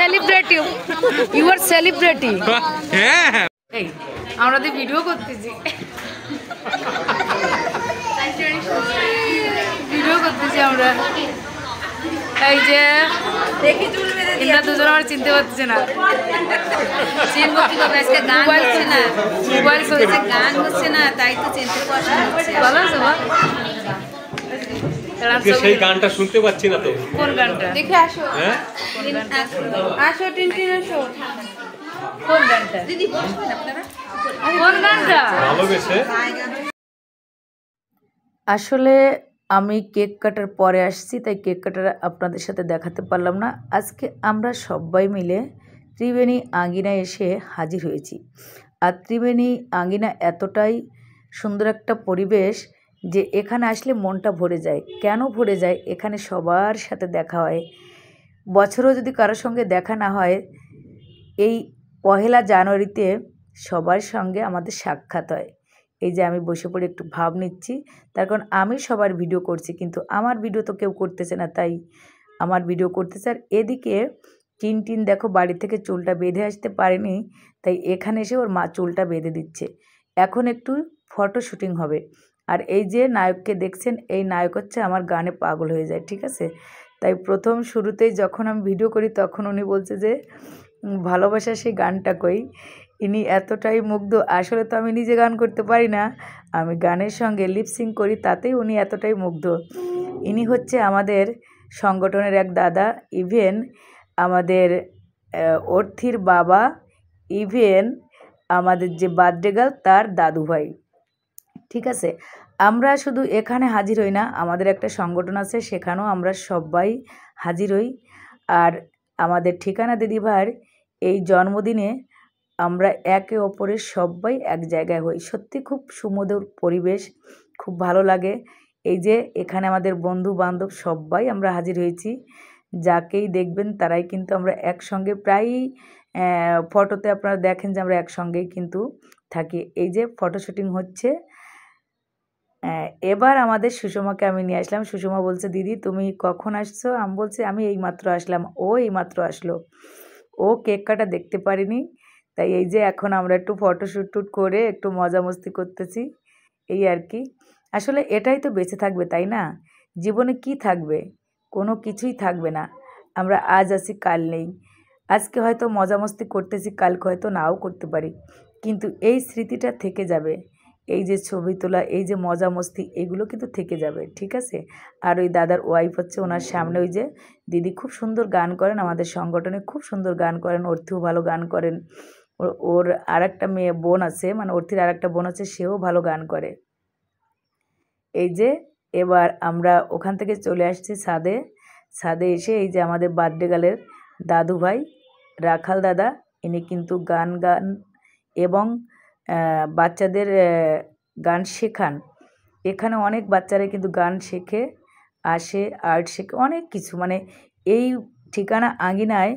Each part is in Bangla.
Celebrity, you R celebrity. হ্যাঁ, এই আমরা তো ভিডিও করতেছি, আমরা। এই যে এরা দুজন আমার চিনতে পারছে না, মোবাইল চলছে, গান হচ্ছে না, তাই তো চিনতে পারছে। ভালো আছে বা সেই গানটা শুনতে পাচ্ছি না তো। কোন গানটা? দেখে আসো। হ্যাঁ আসো, টিনটিন আসো। কোন গানটা দিদি? বসবেন আপনারা? কোন গানটা? ভালোবেসে। আসলে আমি কেক কাটার পরে আসছি, তাই কেক কাটার আপনাদের সাথে দেখাতে পারলাম না। আজকে আমরা সবাই মিলে ত্রিবেণী আঙ্গিনায় এসে হাজির হয়েছি। আর ত্রিবেণী আঙ্গিনা এতটাই সুন্দর একটা পরিবেশ যে এখানে আসলে মনটা ভরে যায়। কেন ভরে যায়? এখানে সবার সাথে দেখা হয়। বছরেও যদি কারোর সঙ্গে দেখা না হয়, এই 1 জানুয়ারিতে সবার সঙ্গে আমাদের সাক্ষাৎ হয়। এই যে আমি বসে পড়ে একটু ভাব নিচ্ছি, তার কারণ আমি সবার ভিডিও করছি, কিন্তু আমার ভিডিও তো কেউ করতেছে না, তাই আমার ভিডিও করতেছে। আর এদিকে টিনটিন দেখো বাড়ি থেকে চুলটা বেঁধে আসতে পারেনি, তাই এখানে এসে ওর মা চুলটা বেঁধে দিচ্ছে। এখন একটু ফটো শ্যুটিং হবে। আর এই যে নায়ককে দেখছেন, এই নায়ক হচ্ছে আমার গানে পাগল হয়ে যায়, ঠিক আছে? তাই প্রথম শুরুতেই যখন আমি ভিডিও করি তখন উনি বলছে যে ভালোবাসা সেই গানটা কই। ইনি এতটাই মুগ্ধ। আসলে তো আমি নিজে গান করতে পারি না, আমি গানের সঙ্গে লিপসিং করি, তাতেই উনি এতটাই মুগ্ধ। ইনি হচ্ছে আমাদের সংগঠনের এক দাদা, ইভেন আমাদের অর্থির বাবা, ইভেন আমাদের যে বার্থডে গার্ল তার দাদু ভাই, ঠিক আছে? আমরা শুধু এখানে হাজির হই না, আমাদের একটা সংগঠন আছে, সেখানেও আমরা সবাই হাজির হই। আর আমাদের ঠিকানা দিদিভাইয়ের এই জন্মদিনে আমরা একে অপরের সবাই এক জায়গায় হই। সত্যি খুব সুমধুর পরিবেশ, খুব ভালো লাগে। এই যে এখানে আমাদের বন্ধু বান্ধব সবাই আমরা হাজির হয়েছি। যাকেই দেখবেন তারাই কিন্তু আমরা একসঙ্গে প্রায়ই ফটোতে আপনারা দেখেন যে আমরা একসঙ্গেই কিন্তু থাকি। এই যে ফটো শ্যুটিং হচ্ছে। এবার আমাদের সুষমাকে আমি নিয়ে আসলাম। সুষমা বলছে, দিদি তুমি কখন আসছো? আমি বলছি আমি এইমাত্র আসলাম। ও এইমাত্র আসলো, ও কেক কাটা দেখতে পারিনি। তাই এই যে এখন আমরা একটু ফটোশ্যুট করে একটু মজা মস্তি করতেছি, এই আর কি। আসলে এটাই তো বেঁচে থাকবে, তাই না? জীবনে কি থাকবে? কোনো কিছুই থাকবে না। আমরা আজ আছি কাল নেই। আজকে হয়তো মজা মস্তি করতেছি, কালকে হয়তো নাও করতে পারি, কিন্তু এই স্মৃতিটা থেকে যাবে। এই যে ছবি তোলা, এই যে মজা মস্তি, এগুলো কিন্তু থেকে যাবে, ঠিক আছে? আর ওই দাদার ওয়াইফ হচ্ছে ওনার সামনে ওই যে দিদি খুব সুন্দর গান করেন, আমাদের সংগঠনে খুব সুন্দর গান করেন, অর্থিও ভালো গান করেন। ওর আরেকটা মেয়ে বোন আছে, মানে অর্থির আরেকটা বোন আছে, সেও ভালো গান করে। এই যে এবার আমরা ওখান থেকে চলে আসছি ছাদে এসে এই যে আমাদের বার্থডে গার্লের দাদু ভাই রাখাল দাদা, ইনি কিন্তু গান এবং বাচ্চাদের গান শেখান। এখানে অনেক বাচ্চারা কিন্তু গান শেখে, আসে, আর্ট শেখে, অনেক কিছু। মানে এই ঠিকানা আঙ্গিনায়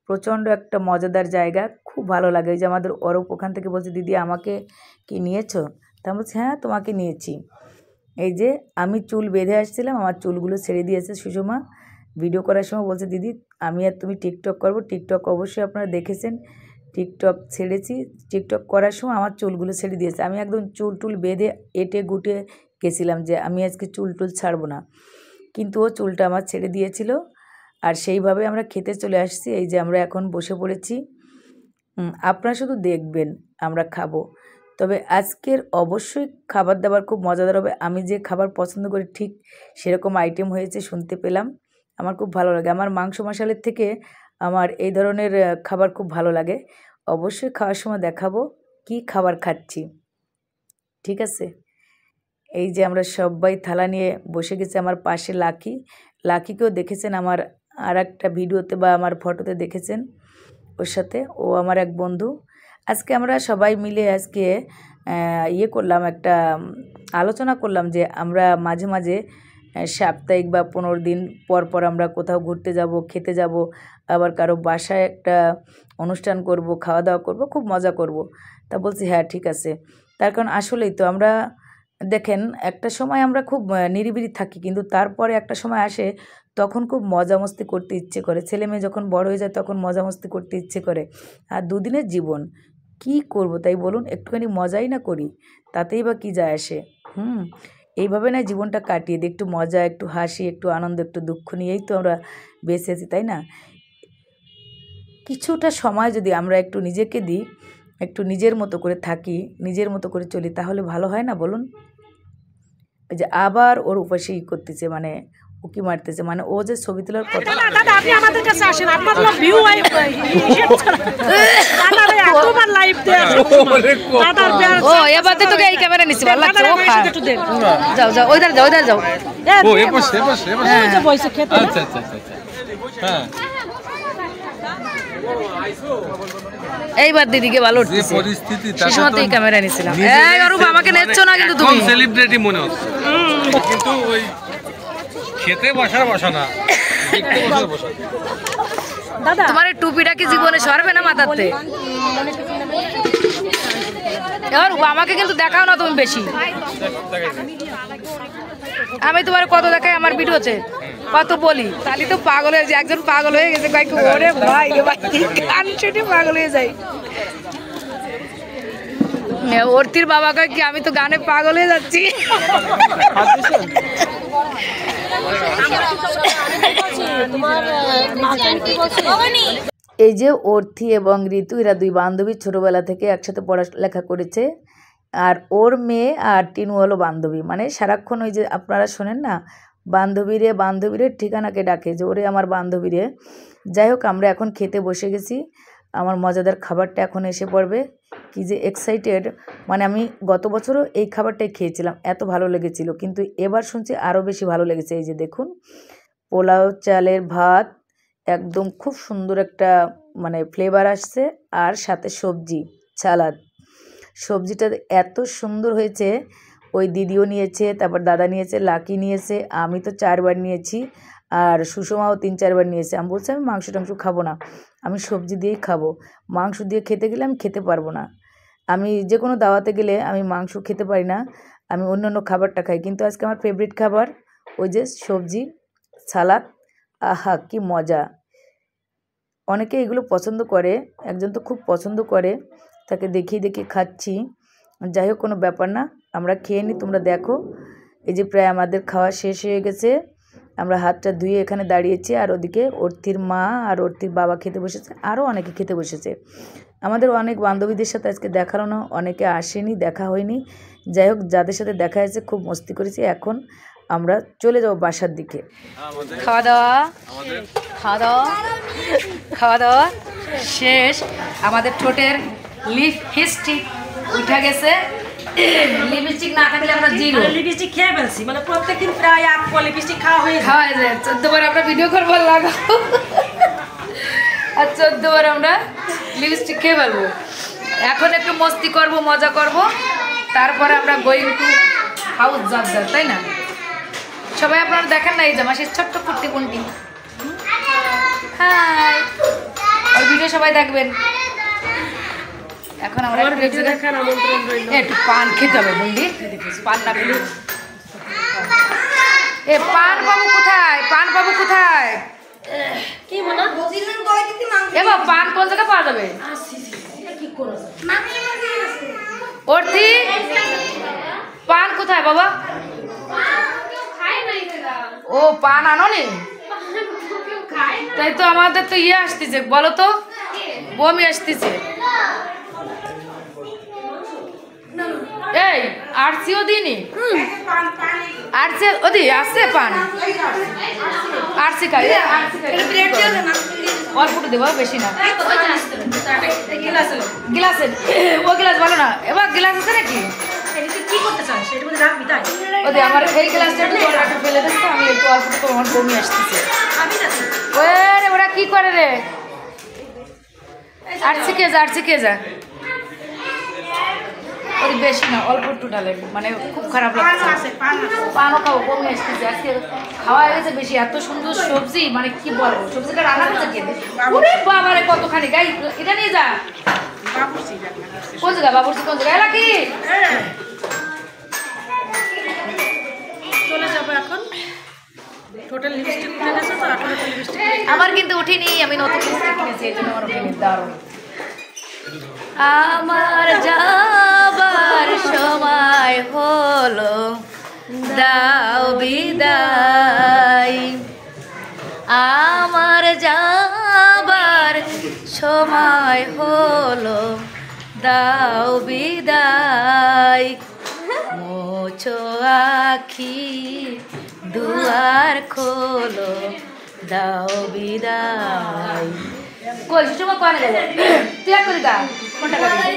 প্রচণ্ড একটা মজাদার জায়গা, খুব ভালো লাগে। এই যে আমাদের অরূপ ওখান থেকে বলছে, দিদি আমাকে কি নিয়েছো? তা বলছি হ্যাঁ তোমাকে নিয়েছি। এই যে আমি চুল বেঁধে আসছিলাম, আমার চুলগুলো ছেড়ে দিয়েছে সুষমা। ভিডিও করার সময় বলছে, দিদি আমি আর তুমি টিকটক করবো। টিকটক অবশ্যই আপনারা দেখেছেন, টিকটক ছেড়েছি। টিকটক করার সময় আমার চুলগুলো ছেড়ে দিয়েছে। আমি একদম চুল বেঁধে এঁটে গুটে গেছিলাম যে আমি আজকে চুল ছাড়বো না, কিন্তু ও চুলটা আমার ছেড়ে দিয়েছিল। আর সেইভাবে আমরা খেতে চলে আসছি। এই যে আমরা এখন বসে পড়েছি, আপনারা শুধু দেখবেন, আমরা খাবো। তবে আজকের অবশ্যই খাবার দাবার খুব মজাদার হবে। আমি যে খাবার পছন্দ করি ঠিক সেরকম আইটেম হয়েছে, শুনতে পেলাম। আমার খুব ভালো লাগে। আমার মাংস মশালের থেকে আমার এই ধরনের খাবার খুব ভালো লাগে। অবশ্যই খাওয়ার সময় দেখাবো কি খাবার খাচ্ছি, ঠিক আছে? এই যে আমরা সবাই থালা নিয়ে বসে গেছি। আমার পাশে লাকিকেও দেখেছেন আমার আর একটা ভিডিওতে বা আমার ফটোতে দেখেছেন, ওর সাথে ও আমার এক বন্ধু। আজকে আমরা সবাই মিলে আজকে করলাম, একটা আলোচনা করলাম যে আমরা মাঝে মাঝে সাপ্তাহিক বা 15 দিন পর আমরা কোথাও ঘুরতে যাব, খেতে যাব, আবার কারো বাসায় একটা অনুষ্ঠান করব, খাওয়া দাওয়া করব, খুব মজা করব। তা বলছি হ্যাঁ ঠিক আছে। তার কারণ আসলেই তো আমরা দেখেন একটা সময় আমরা খুব নিরিবিলি থাকি, কিন্তু তারপরে একটা সময় আসে তখন খুব মজা মস্তি করতে ইচ্ছে করে। ছেলে মেয়ে যখন বড় হয়ে যায় তখন মজা মস্তি করতে ইচ্ছে করে। আর দুদিনের জীবন কি করব তাই বলুন, একটুখানি মজাই না করি, তাতেই বা কী যায় আসে। এইভাবে না জীবনটা কাটিয়ে দিই, একটু মজা, একটু হাসি, একটু আনন্দ, একটু দুঃখ নিয়েই তো আমরা বেঁচে আছি, তাই না? কিছুটা সময় যদি আমরা একটু নিজেকে দিই, একটু নিজের মতো করে থাকি, নিজের মতো করে চলি, তাহলে ভালো হয় না বলুন? ওই যে আবার ওর উপাসে করতেছে, মানে উকি মারতেছে, মানে ও যে ছবি তোলার কথা। দাদা আপনি আমাদের কাছে আসেন, আপনার ভিউ এতবার লাইভ দেন। ও এবার তো তোকে এই ক্যামেরা নিছি, ভালো লাগছে। ও যাও যাও, ওইধার যাও, ওইধার যাও। ও এ পাশে বসে খেতে। আচ্ছা আচ্ছা আচ্ছা হ্যাঁ এইবার দিদিকে ভালো উঠতেছে পরিস্থিতি, সুষমাতেই ক্যামেরা নিছিলাম। এই অরূপ আমাকে নেচ্ছ না কিন্তু তুমি সেলিব্রিটি মনে হচ্ছে, কিন্তু ওই খেতে বসা না, দেখতে বসা। দাদা তোমার এই টুপিটা কি জীবনে সরবে না মাথাতে? এবার আমাকে কিন্তু দেখাও না তুমি বেশি। আমি তোমার কত দেখাই আমার ভিডিওতে, কত বলি, তাহলে তো পাগল হয়ে যায়। একজন পাগল হয়ে গেছে, কয়েক ওরে ভাই রে ভাই, গান শুনে পাগল হয়ে যায়। অর্তির বাবা কয় কি আমি তো গানে পাগল হয়ে যাচ্ছি। এই যে অর্থি এবং ঋতু, এরা দুই বান্ধবী, ছোটবেলা থেকে একসাথে পড়ালেখা করেছে। আর ওর মেয়ে আর টিনু হলো বান্ধবী, মানে সারাক্ষণ ওই যে আপনারা শোনেন না, বান্ধবীরে ঠিকানাকে ডাকে যে ওরে আমার বান্ধবীরে। যাই হোক, আমরা এখন খেতে বসে গেছি, আমার মজাদার খাবারটা এখন এসে পড়বে। কি যে এক্সাইটেড, মানে আমি গত বছরও এই খাবারটাই খেয়েছিলাম, এত ভালো লেগেছিল, কিন্তু এবার শুনছি আরও বেশি ভালো লেগেছে। এই যে দেখুন, পোলাও চালের ভাত, একদম খুব সুন্দর একটা মানে ফ্লেভার আসছে, আর সাথে সবজি, সালাদ। সবজিটা এত সুন্দর হয়েছে, ওই দিদিও নিয়েছে, তারপর দাদা নিয়েছে, লাকি নিয়েছে, আমি তো 4 বার নিয়েছি, আর সুষমাও 3-4 বার নিয়েছে। আমি বলছি আমি মাংস টাংস খাবো না, আমি সবজি দিয়েই খাবো। মাংস দিয়ে খেতে গেলে আমি খেতে পারবো না। আমি যে কোনো দাওয়াতে গেলে আমি মাংস খেতে পারি না, আমি অন্য অন্য খাবারটা খাই, কিন্তু আজকে আমার ফেভারিট খাবার ওই যে সবজি, সালাদ। আহা কি মজা! অনেকে এগুলো পছন্দ করে, একজন তো খুব পছন্দ করে, তাকে দেখিয়ে খাচ্ছি। যাই হোক, কোনো ব্যাপার না, আমরা খেয়ে নিই, তোমরা দেখো। এই যে প্রায় আমাদের খাওয়া শেষ হয়ে গেছে, আমরা হাতটা ধুয়ে এখানে দাঁড়িয়েছি, আর ওদিকে অর্থির মা আর অর্থির বাবা খেতে বসেছে, আরও অনেকে খেতে বসেছে। আমাদের অনেক বান্ধবীদের সাথে আজকে দেখা হলো না, অনেকে আসেনি, দেখা হয়নি। যাই হোক, যাদের সাথে দেখা হয়েছে খুব মস্তি করেছি। এখন আমরা চলে যাব বাসার দিকে। খাওয়া দাওয়া শেষ। আমাদের ঠোঁটের লিপস্টিক উঠে গেছে, লিপস্টিক না থাকলে আমরা জিরো। লিপস্টিক খেয়ে ফেলছি, মানে প্রত্যেকদিন প্রায় 8 পর লিপস্টিক খাওয়া হয়ে যায়। 14 বার আমরা ভিডিও করবো লাগাও, আর 14 বার আমরা লিপস্টিক খেয়ে ফেলবো। এখন একটু মস্তি করব, মজা করব, তারপরে আমরা গোয়িং টু হাউস যাব, তাই না? সবাই আপনারা দেখেন না, এই যে মাসির ছোট্ট কুর্তি বুনটি। হাই, আর ভিডিও সবাই দেখবেন। এখন আমরা একটু পান খেতে হবে বুন্দি, পান না খেলে। এ পান বাবু কোথায়? কি বলো? এবার পান কোন জায়গায় পাওয়া যাবে? অর্থি, পান কোথায় বাবা? ও পান আনো নি? তাই তো আমাদের তো ইয়ে আসতেছে, বলো তো, বমি আসতেছে। এই আরসিও দিনি, আরসি ওদি আসছে পান, আরসি খাই, অল্পটু দেবো, বেশি না। গিলাসে, ও গিলাস ভালো না, এবার গিলাস আছে নাকি? কি করতে চান সেটা বলে রাখবি তাই? ওদি আমার এই গ্লাসটা একটু ফেলে দিস তো, আমি একটু অল্পটু আমার বমি আসতেছে। ওরা কি করে রে? আরসি কে যা, ওই বেশি না, অল্প একটু ঢালে, মানে খুব খারাপ লাগছে। পানও খাবো, বমি আসতেছে, আজকে খাওয়া হয়ে গেছে বেশি। এত সুন্দর সবজি, মানে কি বলবো, সবজিটা রান্না করতে খেতে বাবারে কতখানি গাই। এটা নিয়ে যা, কোন জায়গা বাবুর্চি, কোন জায়গায় এলাকি? চলে যাবো এখন। টোটাল লিপস্টিক উঠে গেছে তো এখন তো লিপস্টিক আমার কিন্তু উঠিনি, আমি নতুন লিপস্টিক কিনেছি, এই জন্য আমার উঠিনি। দারুণ। আমার যাবার সময় হলো, দাও বিদায়। আমার যাবার সময় হলো, দাও বিদায়। মোছো আখি দুয়ার খোলো, দাও বিদায়। কই সুষমা কোয়ানে গেল? তুই এক করে দা, কোনটা করবি?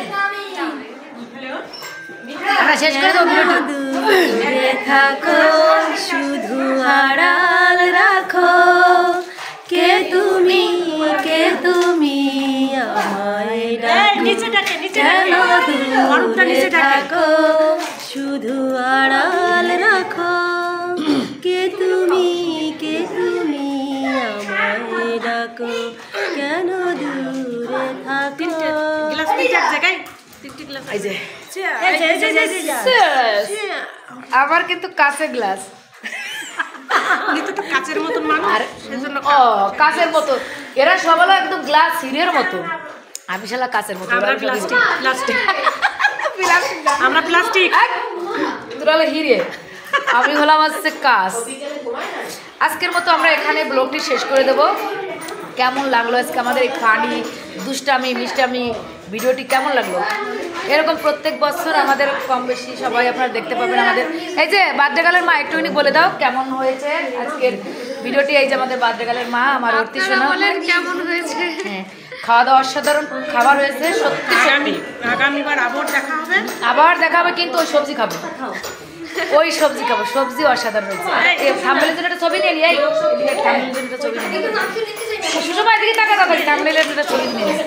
আমরা শেষ করে দেবো ভিডিওটা। দূরে থাকো শুধু আড়াল রাখো, কে তুমি আমায় ডাকো, নিচে ডাকে নিচে কেন ডাকে দূরে থাকো শুধু আড়াল রাখো, কে তুমি আমায় ডাকো, কেন দূরে থাকো। গ্লাস তিনটে এক জায়গায় তিনটে গ্লাস এই যে Cheers! আমার কিন্তু কাঁচের গ্লাস, কিন্তু তো কাচের মতন মানুষ আর সেজন্য ও কাঁচের মতো, এরা সব হলো একদম গ্লাস হিরের মতো, আমি শালা কাঁচের মতো। আমরা প্লাস্টিক আমরা প্লাস্টিক তোরা হলো হিরে, আমি হলাম হচ্ছে কাঁচ। আজকের মতো আমরা এখানে ব্লগটি শেষ করে দেব। কেমন লাগলো আজকে আমাদের এই ফানি দুষ্টামি মিষ্টামি ভিডিওটি কেমন লাগলো? এরকম প্রত্যেক বছর আমাদের কম বেশি সবাই আপনারা দেখতে পাবেন আমাদের। এই যে বার্থডে মা একটুখানি বলে দাও কেমন হয়েছে আজকের ভিডিওটি। এই যে আমাদের বার্থডে মা, আমার অর্থী শোনা কেমন হয়েছে। হ্যাঁ, খাওয়া দাওয়া অসাধারণ খাবার হয়েছে সত্যি সত্যি। আগামীবার আবার দেখা হবে, কিন্তু ওই সবজি খাবো, ওই সবজি খাবো, সবজি অসাধারণ হয়েছে। থাম্বনেলের জন্য একটা ছবি নিয়ে নিই, থাম্বনেলের জন্য একটা ছবি নিয়ে নিই। সুষমা এদিকে তাকা, থাম্বনেলের একটা ছবি নিয়ে নিই।